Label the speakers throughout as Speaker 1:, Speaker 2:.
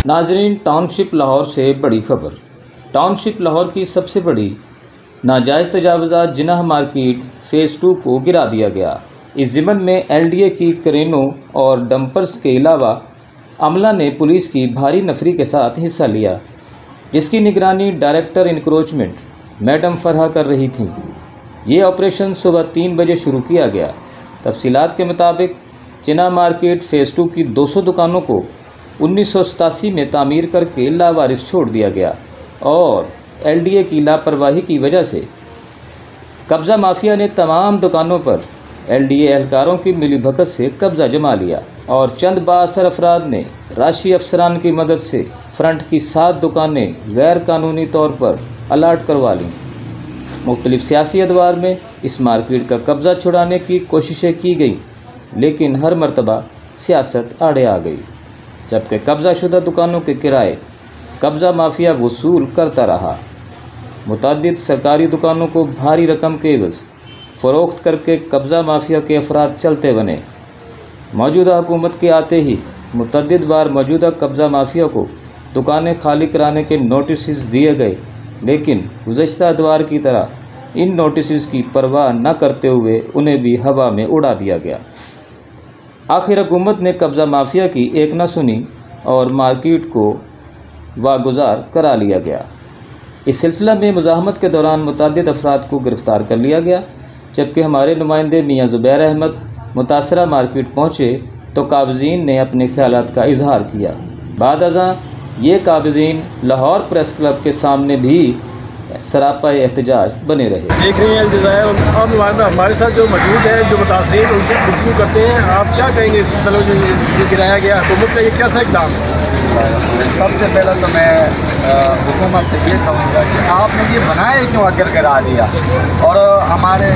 Speaker 1: नाजरीन, टाउनशिप लाहौर से बड़ी खबर। टाउनशिप लाहौर की सबसे बड़ी नाजायज़ तजावुज़ात जिनाह मार्केट फ़ेज़ 2 को गिरा दिया गया। इस ज़िमन में LDA की क्रेनों और डंपर्स के अलावा अमला ने पुलिस की भारी नफरी के साथ हिस्सा लिया, जिसकी निगरानी डायरेक्टर इंक्रोचमेंट मैडम फरहा कर रही थीं। ये ऑपरेशन सुबह 3 बजे शुरू किया गया। तफसीलात के मुताबिक जिनाह मार्केट फ़ेज़ 2 की 200 दुकानों को 1987 में तामीर करके लावारिस छोड़ दिया गया और LDA की लापरवाही की वजह से कब्ज़ा माफिया ने तमाम दुकानों पर LDA एहलकारों की मिलीभगत से कब्ज़ा जमा लिया और चंद बाअसर अफराद ने राशि अफसरान की मदद से फ्रंट की 7 दुकानें गैर कानूनी तौर पर अलाट करवा लीं। मुख्तलिफ सियासी अदवार में इस मार्केट का कब्ज़ा छुड़ाने की कोशिशें की गई, लेकिन हर मरतबा सियासत आड़े आ गई, जबकि कब्ज़ाशुदा दुकानों के किराए कब्ज़ा माफिया वसूल करता रहा। मुतअद्दिद सरकारी दुकानों को भारी रकम के एवज़ फ़रोख्त करके कब्ज़ा माफिया के अफराद चलते बने। मौजूदा हुकूमत के आते ही मुतअद्दिद बार मौजूदा कब्ज़ा माफिया को दुकानें खाली कराने के नोटिस दिए गए, लेकिन गुज़श्ता अदवार की तरह इन नोटिस की परवाह न करते हुए उन्हें भी हवा में उड़ा दिया गया। आखिर हुकूमत ने कब्ज़ा माफिया की एक न सुनी और मार्केट को वागुज़ार करा लिया गया। इस सिलसिला में मुज़ाहमत के दौरान मुतअद्दिद अफराद को गिरफ़्तार कर लिया गया, जबकि हमारे नुमाइंदे मियाँ ज़ुबैर अहमद मुतासरा मार्केट पहुँचे तो काबिज़ीन ने अपने ख़यालात का इजहार किया। बाद अज़ां ये काबिज़ीन लाहौर प्रेस क्लब के सामने भी सरापा एहतजाज बने रहे।
Speaker 2: देख रहे हैं अलजाज़ायर, अब हमारे साथ जो मौजूद हैं, जो मुतासरीन, उनसे गुफ्तगू करते हैं। आप क्या कहेंगे मतलब जो गिराया गया हुकूमत का ये कैसा इक़दाम है?
Speaker 3: सबसे पहले तो मैं हुकूमत से ये कहूँगा कि आपने ये बनाए क्यों अगर गिरा दिया। और हमारे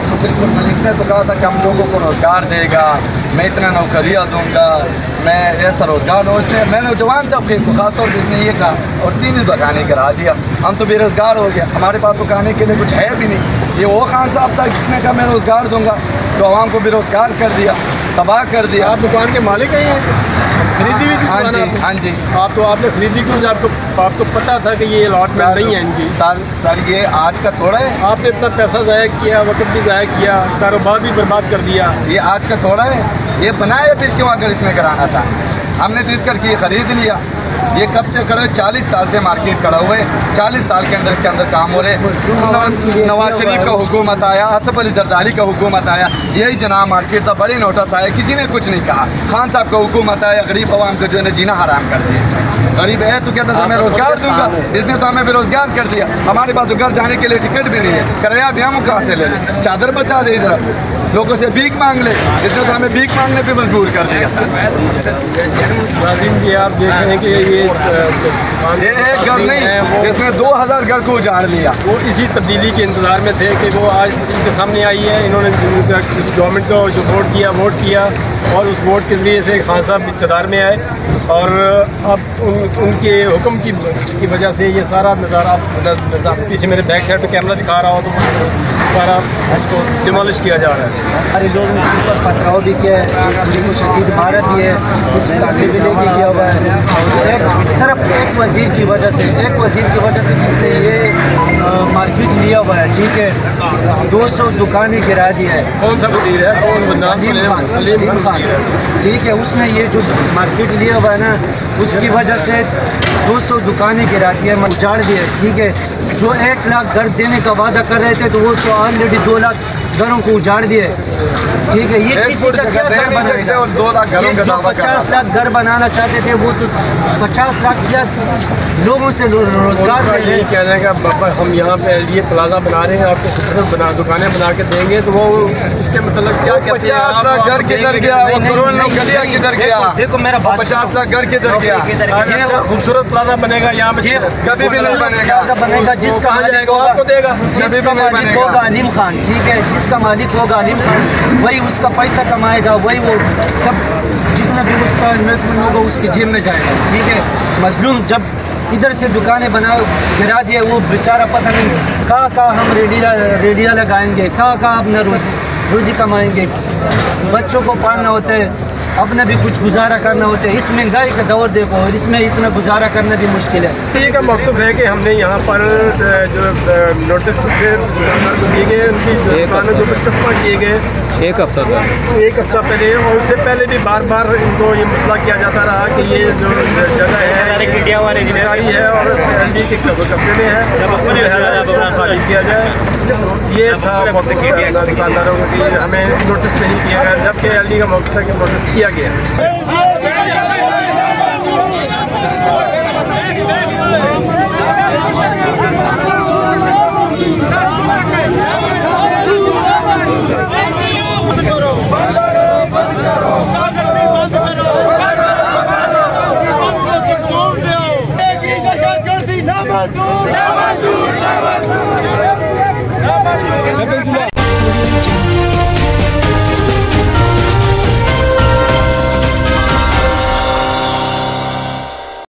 Speaker 3: तो बिल्कुल मिनिस्टर तो कहा था कि हम लोगों को रोज़गार देगा, मैं इतना नौकरियाँ दूँगा, मैं ऐसा रोज़गार हो। मैं नौजवान तबके को खासतौर पर इसने ये कहा और 3 दुकानें गिरा दिया। हम तो बेरोज़गार हो गए, हमारे पास तो खाने के लिए कुछ है भी नहीं। ये वो खान साहब था जिसने कहा मैं रोज़गार दूँगा, तो आवाम को बेरोज़गार कर दिया, तबाह कर दिया।
Speaker 2: आप दुकान के मालिक हैं? खरीदी भी?
Speaker 3: हाँ जी, हाँ जी।
Speaker 2: आपने खरीदी क्यों? आपको पता था कि ये अलॉटमेंट नहीं है इनकी?
Speaker 3: सर ये आज का थोड़ा है।
Speaker 2: आपने इतना पैसा ज़ाया किया, वक्त भी ज़ाया किया, कारोबार भी बर्बाद कर दिया।
Speaker 3: ये आज का थोड़ा है, ये बनाया फिर क्यों अगर इसमें कराना था। हमने तो इस करके ख़रीद लिया। ये कब से खड़े 40 साल से मार्केट खड़ा हुए, 40 साल के इसके अंदर काम हो रहे। नवाज शरीफ का हुकूमत आया, आसफ अली जरदारी का हुकूमत आया, यही जनाब मार्केट था, बड़ी नोटिस आया, किसी ने कुछ नहीं कहा। खान साहब का हुकूमत आया, गरीब आवाम का जो है जीना हराम कर दिया। इसने गरीब है तो कहता था मैं रोज़गार दूँगा, इसने तो हमें बेरोज़गार कर दिया। हमारे पास घर जाने के लिए टिकट भी नहीं है, किराया भी हम कहाँ से ले लें, चादर बचा दे, इधर लोगों से भीख मांग ले, इसने तो हमें भीख मांगने पर मजबूर कर दिया। सर
Speaker 2: भी आप देख रहे हैं कि ये
Speaker 3: एक घर नहीं, जिसमें 2000 घर को उजाड़ लिया।
Speaker 2: वो इसी तब्दीली के इंतज़ार में थे कि वो आज उनके सामने आई है। इन्होंने गवर्नमेंट को जो वोट किया और उस वोट के ज़रिए से खान साहब इक़्तिदार में आए और अब उनके हुक्म की वजह से ये सारा नज़ारा पीछे मेरे बैक साइड में कैमरा दिखा रहा हो तो सारा उसको डिमोलिश किया जा रहा है।
Speaker 4: हमारे लोग ने ऊपर पथराव भी किया है, उनको शदीद मारत भी है, कुछ ताकि भी लेके किया हुआ है। सिर्फ एक वज़ीर की वजह से जिसने ये मार्केट लिया हुआ है, ठीक है, 200 दुकानें गिरा दी है।
Speaker 2: कौन सा वज़ीर है?
Speaker 4: अलीम खान, ठीक है, उसने ये जो मार्केट लिया हुआ है ना, उसकी वजह से 200 दुकानें गिरा दी है, उजाड़ दी है, ठीक है। जो 1 लाख घर देने का वादा कर रहे थे तो वो तो ऑलरेडी 2 लाख घरों को उजाड़ दिए, ठीक है। ये किसी का क्या घर बनाएगा?
Speaker 3: और 2 लाख घरों का
Speaker 4: जो 50 लाख घर बनाना चाहते थे वो तो 50 लाख लोगों से रोजगार दे रहे हैं।
Speaker 2: कह रहे हैं कि हम यहाँ पे ये प्लाजा बना रहे हैं, आपको दुकानें बना के देंगे, तो वो उसके मतलब क्या कहते हैं?
Speaker 3: 50 लाख घर किधर गया? वो करोड़ नौकरियाँ किधर गया?
Speaker 4: देखो मेरा
Speaker 3: 50 लाख घर किधर गया?
Speaker 2: खूबसूरत प्लाजा बनेगा यहाँ पे,
Speaker 3: कभी भी नहीं बनेगा।
Speaker 4: जिसका
Speaker 2: जाएगा आपको देगा,
Speaker 4: जिसका मालिक होगा अलीम खान, ठीक है, जिसका मालिक होगा अलीम खान, वही उसका पैसा कमाएगा, वही वो सब जितना भी उसका इन्वेस्टमेंट होगा उसकी जेब में जाएगा, ठीक है। मजलूम जब इधर से दुकानें गिरा दिए, वो बेचारा पता नहीं कहाँ हम रेडिया लगाएंगे, कहाँ अपना रोज़ी कमाएंगे, बच्चों को पालना होता है, अपना भी कुछ गुजारा करना होता है। इस महंगाई का दौर देखो और इसमें इतना गुजारा करना भी मुश्किल है।
Speaker 2: ये का मकसद है कि हमने यहाँ पर जो नोटिस दिए गए उनकी दुकानों के ऊपर चस्पा किए गए एक हफ्ता पहले, और उससे पहले भी बार बार इनको ये मसला किया जाता रहा कि ये जो जगह है सरकारी है और एलडी के कब्जे में है, खाली किया जाए। ये था दुकानदारों को कि हमें नोटिस नहीं किया गया, जबकि एलडी का मकसद है कि नोटिस किया गया।
Speaker 5: Não,